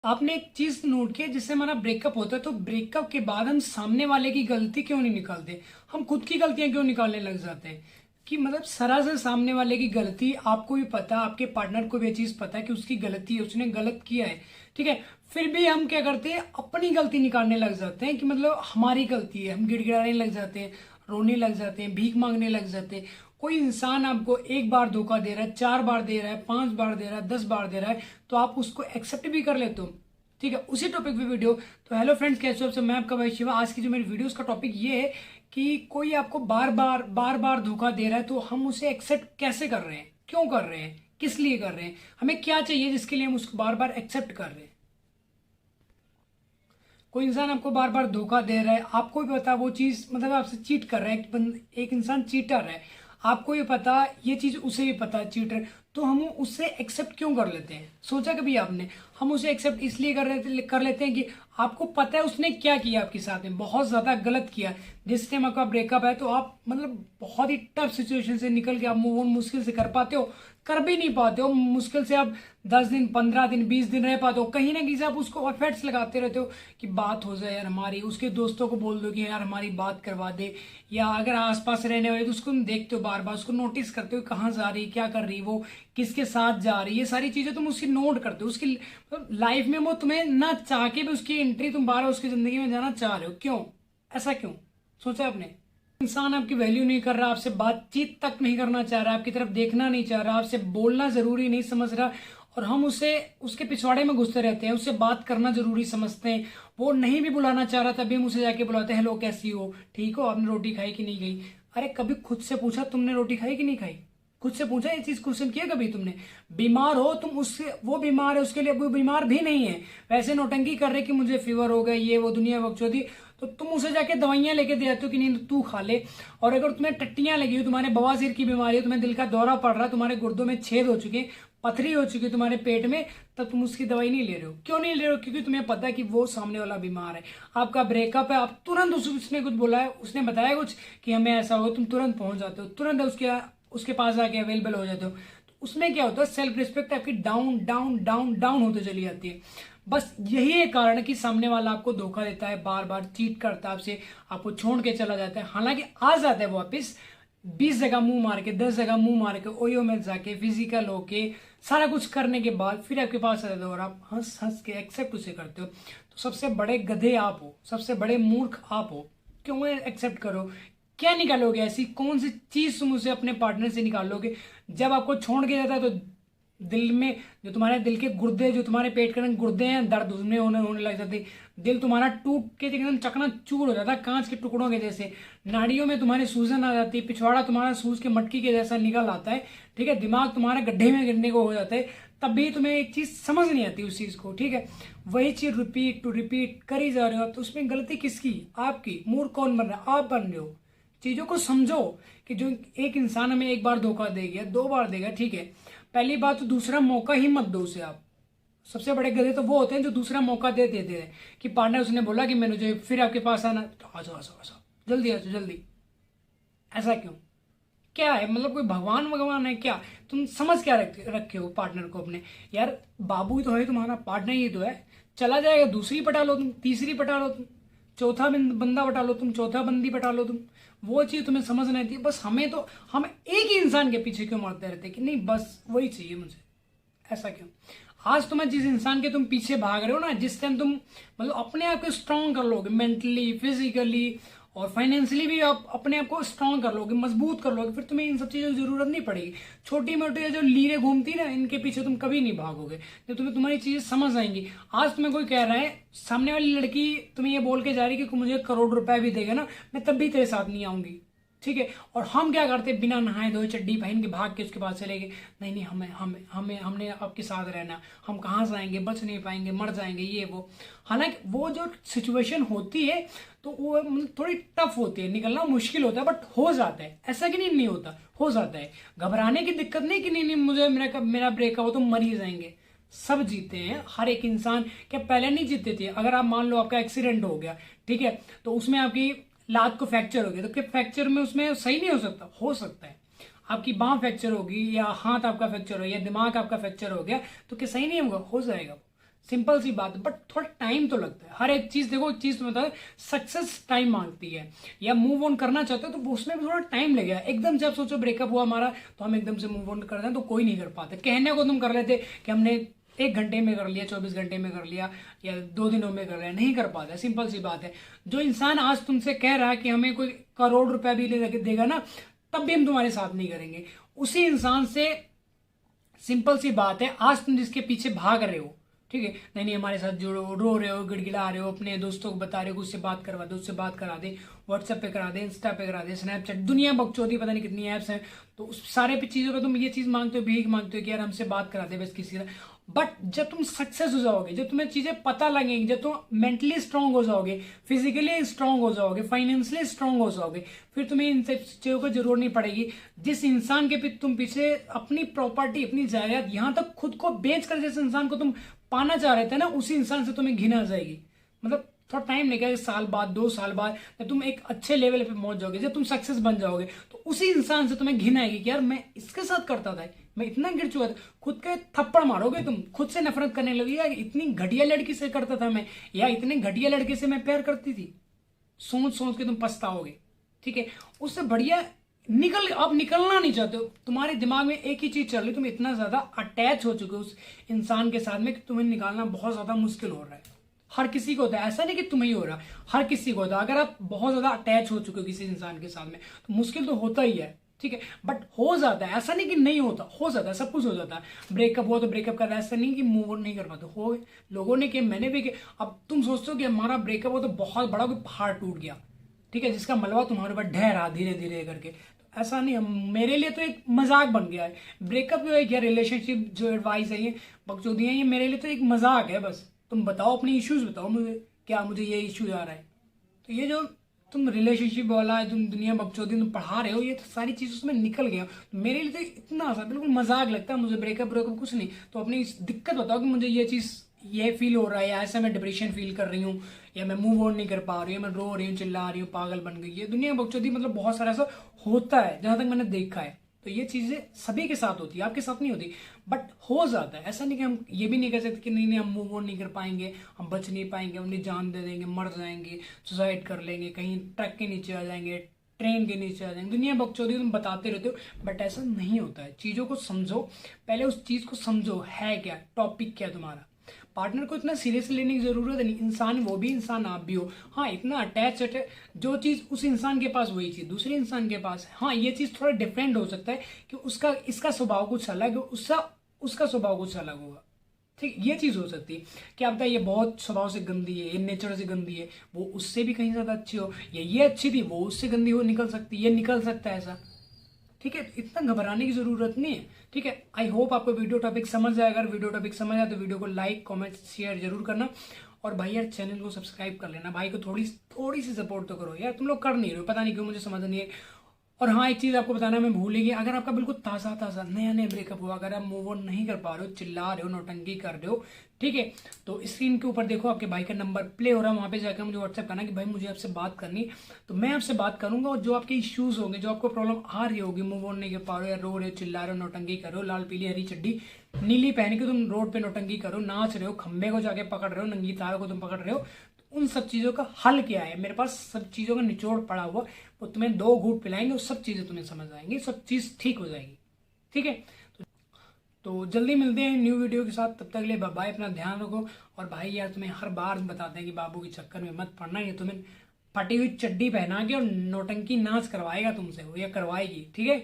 आपने एक चीज नोट किया, जिससे हमारा ब्रेकअप होता है तो ब्रेकअप के बाद हम सामने वाले की गलती क्यों नहीं निकालते, हम खुद की गलतियां क्यों निकालने लग जाते हैं। कि मतलब सरासर सामने वाले की गलती, आपको भी पता, आपके पार्टनर को भी ये चीज पता है कि उसकी गलती है, उसने गलत किया है, ठीक है। फिर भी हम क्या करते हैं, अपनी गलती निकालने लग जाते हैं कि मतलब हमारी गलती है, हम गिड़गिड़ाने लग जाते हैं, रोने लग जाते हैं, भीख मांगने लग जाते हैं। कोई इंसान आपको एक बार धोखा दे रहा है, 4 बार दे रहा है, 5 बार दे रहा है, 10 बार दे रहा है, तो आप उसको एक्सेप्ट भी कर लेते हो, ठीक है। उसी टॉपिक पे वीडियो। तो हेलो फ्रेंड्स, कैसे हो आप सब, मैं आपका भाई शिवा। आज की जो मेरी वीडियोस का टॉपिक ये है कि कोई आपको बार बार धोखा दे रहा है तो हम उसे एक्सेप्ट कैसे कर रहे हैं, क्यों कर रहे हैं, किस लिए कर रहे हैं, हमें क्या चाहिए जिसके लिए हम उसको बार बार एक्सेप्ट कर रहे हैं। कोई इंसान आपको बार बार धोखा दे रहा है, आपको भी पता वो चीज मतलब आपसे चीट कर रहा है, एक इंसान चीटर है, आपको भी पता ये चीज उसे भी पता है चीटर, तो हम उससे एक्सेप्ट क्यों कर लेते हैं। सोचा कभी आपने, हम उसे एक्सेप्ट इसलिए कर लेते हैं कि आपको पता है उसने क्या किया आपके साथ में, बहुत ज्यादा गलत किया। जिस टाइम आपका ब्रेकअप है तो आप मतलब बहुत ही टफ सिचुएशन से निकल के आप मूव ऑन मुश्किल से कर पाते हो, कर भी नहीं पाते हो, मुश्किल से आप 10 दिन, 15 दिन, 20 दिन रह पाते हो। कहीं ना कहीं से आप उसको एफर्ट्स लगाते रहते हो कि बात हो जाए यार हमारी, उसके दोस्तों को बोल दो कि यार हमारी बात करवा दे, या अगर आसपास रहने वाले तो उसको तुम देखते हो, बार बार उसको नोटिस करते हो कहाँ जा रही, क्या कर रही, वो किसके साथ जा रही, ये सारी चीजें तुम उसकी नोट करते हो। उसकी लाइफ में वो तुम्हें ना चाह के भी उसकी एंट्री तुम बार बार उसकी जिंदगी में जाना चाह रहे हो, क्यों, ऐसा क्यों सोचा आपने। इंसान आपकी वैल्यू नहीं कर रहा, आपसे बातचीत तक नहीं करना चाह रहा, आपकी तरफ देखना नहीं चाह रहा, आपसे बोलना जरूरी नहीं समझ रहा, और हम उसे उसके पिछवाड़े में घुसते रहते हैं, उससे बात करना जरूरी समझते हैं। वो नहीं भी बुलाना चाह रहा तभी हम उसे जाके बुलाते हैं, हेलो कैसी हो, ठीक हो, आपने रोटी खाई कि नहीं गई। अरे कभी खुद से पूछा तुमने रोटी खाई कि नहीं खाई, खुद से पूछा, ये चीज क्वेश्चन किया कभी तुमने। बीमार हो तुम, उससे वो बीमार है, उसके लिए वो बीमार भी नहीं है, वैसे नौटंकी कर रहे कि मुझे फीवर हो गया, ये वो दुनिया बकचोदी, तो तुम उसे जाके दवाइयां लेके दे आते हो कि नहीं तू खा ले। और अगर तुम्हें टट्टियां लगी हो, तुम्हारे बवासीर की बीमारी है, तुम्हें दिल का दौरा पड़ रहा है, तुम्हारे गुर्दों में छेद हो चुके, पथरी हो चुकी है तुम्हारे पेट में, तब तुम उसकी दवाई नहीं ले रहे हो। क्यों नहीं ले रहे हो, क्योंकि तुम्हें पता है कि वो सामने वाला बीमार है, आपका ब्रेकअप है, आप तुरंत उसने कुछ बोला है, उसने बताया कुछ कि हमें ऐसा हो, तुम तुरंत पहुंच जाते हो, तुरंत उसके पास आके अवेलेबल हो जाते हो। तो उसमें क्या होता है, सेल्फ रिस्पेक्ट आपकी डाउन डाउन डाउन डाउन होते चली जाती है। बस यही एक कारण है कि सामने वाला आपको धोखा देता है, बार बार चीट करता है आपसे, आपको छोड़ के चला जाता है। हालांकि आ जाता है वो वापिस 20 जगह मुंह मार के, 10 जगह मुंह मार के, ओयो में जाके, फिजिकल होके, सारा कुछ करने के बाद फिर आपके पास आ जाता है और आप हंस हंस के एक्सेप्ट उसे करते हो। तो सबसे बड़े गधे आप हो, सबसे बड़े मूर्ख आप हो। क्यों एक्सेप्ट करो, क्या निकालोगे, ऐसी कौन सी चीज तुम उसे अपने पार्टनर से निकालोगे। जब आपको छोड़ के जाता है तो दिल में, जो तुम्हारे दिल के गुर्दे, जो तुम्हारे पेट के अंदर गुर्दे हैं, दर्द उसमें होने लग जाते, दिल तुम्हारा टूट के एकदम चकना चूर हो जाता है, कांच के टुकड़ों के जैसे, नाड़ियों में तुम्हारी सूजन आ जाती है, पिछवाड़ा तुम्हारा सूज के मटकी के जैसा निकल आता है, ठीक है, दिमाग तुम्हारे गड्ढे में गिरने को हो जाता है। तब भी तुम्हें एक चीज समझ नहीं आती उस चीज को, ठीक है, वही चीज रिपीट टू रिपीट करी जा रहे हो, तो उसमें गलती किसकी, आपकी। मूर्ख कौन बन रहा है, आप बन रहे हो। चीजों को समझो कि जो एक इंसान हमें एक बार धोखा दे गया, 2 बार देगा, ठीक है, पहली बात तो दूसरा मौका ही मत दो उसे आप। सबसे बड़े गधे तो वो होते हैं जो दूसरा मौका दे देते हैं कि पार्टनर उसने बोला कि मैं मुझे फिर आपके पास आना, तो आ जाओ आ जाओ आ जाओ, जल्दी आ जाओ जल्दी। ऐसा क्यों, क्या है, मतलब कोई भगवान भगवान है क्या, तुम समझ क्या रखे हो पार्टनर को अपने। यार बाबू ही तो है तुम्हारा, पार्टनर ही तो है, चला जाएगा, दूसरी पटा लो तुम, तीसरी पटा लो तुम, चौथा बंदा पटा लो तुम, चौथा बंदी पटा लो तुम। वो चीज तुम्हें समझ नहीं आती। बस हम एक ही इंसान के पीछे क्यों मरते रहते कि नहीं बस वही चाहिए मुझे, ऐसा क्यों। आज तुम्हें जिस इंसान के तुम पीछे भाग रहे हो ना, जिस टाइम तुम मतलब अपने आप को स्ट्रांग कर लोगे, मेंटली, फिजिकली और फाइनेंशियली भी आप अपने आप को स्ट्रांग कर लोगे, मजबूत कर लोगे, फिर तुम्हें इन सब चीजों की जरूरत नहीं पड़ेगी। छोटी मोटी जो लीरें घूमती ना, इनके पीछे तुम कभी नहीं भागोगे, जब तुम्हें तुम्हारी चीजें समझ आएंगी। आज तुम्हें कोई कह रहा है, सामने वाली लड़की तुम्हें ये बोल के जा रही है कि मुझे 1 करोड़ रुपए भी देगा ना, मैं तब भी तेरे साथ नहीं आऊंगी, ठीक है। और हम क्या करते, बिना नहाए धोए चड्डी पहन के भाग के उसके पास चले गए, नहीं नहीं हमने आपके साथ रहना, हम कहाँ जाएंगे, बच नहीं पाएंगे, मर जाएंगे, ये वो। हालांकि वो जो सिचुएशन होती है तो वो मतलब थोड़ी टफ होती है, निकलना मुश्किल होता है, बट हो जाता है, ऐसा कि नहीं होता, हो जाता है। घबराने की दिक्कत नहीं कि नहीं मुझे मेरा ब्रेकअप हो तो मर ही जाएंगे। सब जीते हैं, हर एक इंसान। क्या पहले नहीं जीते थे, अगर आप मान लो आपका एक्सीडेंट हो गया, ठीक है, तो उसमें आपकी लात को फ्रैक्चर हो गया, तो क्या फ्रैक्चर में उसमें सही नहीं हो सकता है। आपकी बांह फ्रैक्चर होगी, या हाथ आपका फ्रैक्चर हो, या दिमाग आपका फ्रैक्चर हो गया, तो क्या सही नहीं होगा, हो जाएगा। सिंपल सी बात है, बट थोड़ा टाइम तो लगता है हर एक चीज। देखो एक चीज तो बता, सक्सेस टाइम मांगती है, या मूव ऑन करना चाहते हो तो उसमें भी थोड़ा टाइम लगेगा। एकदम जब सोचो ब्रेकअप हुआ हमारा तो हम एकदम से मूव ऑन कर दें तो कोई नहीं कर पाते। कहने को तुम कर लेते कि हमने 1 घंटे में कर लिया, 24 घंटे में कर लिया, या 2 दिनों में कर लिया, नहीं कर पाते। सिंपल सी बात है। जो इंसान आज तुमसे कह रहा है कि हमें कोई करोड़ रुपया भी देगा ना, तब भी हम तुम्हारे साथ नहीं करेंगे। उसी इंसान से, सिंपल सी बात है, आज तुम जिसके पीछे भाग रहे हो, ठीक है, नहीं नहीं हमारे साथ जुड़ो, रो रहे हो, गिड़गिड़ा रहे हो, अपने दोस्तों को बता रहे हो, उससे बात करवा दो, उससे बात करा दे, व्हाट्सएप पे करा दे, इंस्टा पे करा दे, स्नैपचैट, दुनिया बकचोदी, पता नहीं कितनी ऐप्स हैं। तो उस सारे पे चीजों पे तुम ये चीज मांगते हो, भीख मांगते हो कि यार हमसे बात करा दे बस किसी तरह। बट जब तुम सक्सेस हो जाओगे, जब तुम्हें चीजें पता लगेंगी, जब तुम मेंटली स्ट्रांग हो जाओगे, फिजिकली स्ट्रांग हो जाओगे, फाइनेंशियली स्ट्रांग हो जाओगे, फिर तुम्हें इन सब चीजों की जरूरत नहीं पड़ेगी। जिस इंसान के तुम पीछे अपनी प्रॉपर्टी, अपनी जायदाद, यहां तक खुद को बेच कर जिस इंसान को तुम पाना चाह रहे थे ना, उसी इंसान से तुम्हें घिन आ जाएगी। मतलब थोड़ा टाइम लगेगा, साल बाद, 2 साल बाद, जब तुम एक अच्छे लेवल पे पहुंच जाओगे, जब तुम सक्सेस बन जाओगे, तो उसी इंसान से तुम्हें घिन आएगी कि यार मैं इसके साथ करता था, मैं इतना गिर चुका था। खुद के थप्पड़ मारोगे तुम, खुद से नफरत करने लगी, यार इतनी घटिया लड़की से करता था मैं, या इतने घटिया लड़के से मैं प्यार करती थी। सोच सोच के तुम पछताओगे, ठीक है। उससे बढ़िया आप निकलना नहीं चाहते हो। तुम्हारे दिमाग में एक ही चीज चल रही, तुम इतना ज्यादा अटैच हो चुके हो उस इंसान के साथ में कि तुम्हें निकालना बहुत ज्यादा मुश्किल हो रहा है। हर किसी को होता है, ऐसा नहीं कि तुम्हें ही हो रहा, हर किसी को होता है। अगर आप बहुत ज्यादा अटैच हो चुके हो किसी इंसान के साथ में तो मुश्किल तो होता ही है, ठीक है। बट हो जाता है, ऐसा नहीं कि नहीं होता, हो जाता है, सब कुछ हो जाता है। ब्रेकअप हुआ तो ब्रेकअप कर, ऐसा नहीं कि मूव ऑन नहीं कर पाते, हो लोगों ने किया, मैंने भी किया। अब तुम सोचते हो कि हमारा ब्रेकअप हो तो बहुत बड़ा कोई पहाड़ टूट गया, ठीक है, जिसका मलबा तुम्हारे ऊपर ढह रहा धीरे धीरे करके, तो ऐसा नहीं। मेरे लिए तो एक मजाक बन गया है ब्रेकअप जो है, या रिलेशनशिप जो एडवाइस है, ये बकचोदियां, ये मेरे लिए तो एक मजाक है बस। तुम बताओ अपनी इश्यूज बताओ मुझे, क्या मुझे ये इश्यूज आ रहा है। तो ये जो तुम रिलेशनशिप वाला है, तुम दुनिया बकचोदी तुम पढ़ा रहे हो, ये तो सारी चीज उसमें निकल गया। मेरे लिए तो इतना सा बिल्कुल मजाक लगता है मुझे। ब्रेकअप कुछ नहीं। तो अपनी दिक्कत बताओ कि मुझे ये चीज, ये फील हो रहा है, या ऐसा मैं डिप्रेशन फील कर रही हूँ, या मैं मूव ऑन नहीं कर पा रही हूँ, मैं रो रही हूँ, चिल्ला रही हूँ, पागल बन गई। ये दुनिया बकचोदी मतलब बहुत सारा ऐसा होता है जहां तक मैंने देखा है। तो ये चीजें सभी के साथ होती है, आपके साथ नहीं होती, बट हो जाता है। ऐसा नहीं कि हम ये भी नहीं कह सकते कि नहीं नहीं हम मूव ऑन नहीं कर पाएंगे, हम बच नहीं पाएंगे, अपनी जान दे देंगे, मर जाएंगे, सुसाइड कर लेंगे, कहीं ट्रक के नीचे आ जाएंगे, ट्रेन के नीचे आ जाएंगे। दुनिया बकचोदी तुम बताते रहते हो, बट ऐसा नहीं होता है। चीजों को समझो, पहले उस चीज को समझो है क्या, टॉपिक क्या तुम्हारा। पार्टनर को इतना सीरियसली लेने की जरूरत नहीं। इंसान, वो भी इंसान, आप भी हो। हाँ, इतना अटैच जो चीज उस इंसान के पास वही चीज दूसरे इंसान के पास है। हाँ, ये चीज थोड़ा डिफरेंट हो सकता है कि उसका, इसका स्वभाव कुछ अलग है, उसका स्वभाव कुछ अलग होगा, ठीक। ये चीज हो सकती है। क्या पता ये बहुत स्वभाव से गंदी है, ये नेचर से गंदी है, वो उससे भी कहीं ज्यादा अच्छी हो, या ये अच्छी थी वो उससे गंदी हो निकल सकती है, ये निकल सकता है ऐसा, ठीक है। इतना घबराने की जरूरत नहीं है, ठीक है। आई होप आपको वीडियो टॉपिक समझ आए। अगर वीडियो टॉपिक समझ आए तो वीडियो को लाइक, कमेंट, शेयर जरूर करना। और भाई यार चैनल को सब्सक्राइब कर लेना। भाई को थोड़ी सी सपोर्ट तो करो यार, तुम लोग कर नहीं रहे हो, पता नहीं क्यों, मुझे समझ नहीं है। और हाँ, एक चीज आपको बताना मैं भूल ही गया, अगर आपका बिल्कुल ताजा ताजा नया नया ब्रेकअप हुआ, अगर आप मूव ऑन नहीं कर पा रहे हो, चिल्ला रहे हो, नौटंकी कर रहे हो, ठीक है, तो स्क्रीन के ऊपर देखो आपके भाई का नंबर प्ले हो रहा है, वहां पे जाकर मुझे व्हाट्सएप करना कि भाई मुझे आपसे बात करनी, तो मैं आपसे बात करूंगा। और जो आपके इश्यूज होंगे, जो आपको प्रॉब्लम आ रही होगी, मूव ऑन नहीं कर पा रहे हो, या रो रहे हो, चिल्ला रहे हो, नौटंकी कर रहे हो, लाल पीली हरी चड्डी नीली पहन के तुम रोड पे नौटंकी करो, नाच रहे हो, खंबे को जाके पकड़ रहे हो, नंगी तारों को तुम पकड़ रहे हो, उन सब चीजों का हल क्या है मेरे पास, सब चीजों का निचोड़ पड़ा हुआ, वो तुम्हें 2 घूंट पिलाएंगे, वो सब चीजें तुम्हें समझ आएंगी, सब चीज ठीक हो जाएगी, ठीक है। तो जल्दी मिलते हैं न्यू वीडियो के साथ, तब तक के लिए बाय बाय, अपना ध्यान रखो। और भाई यार तुम्हें हर बार बताते हैं कि बाबू के चक्कर में मत पड़ना, ये तुम्हें फटी हुई चड्डी पहना के और नौटंकी नाच करवाएगा तुमसे वो, या करवाएगी, ठीक है।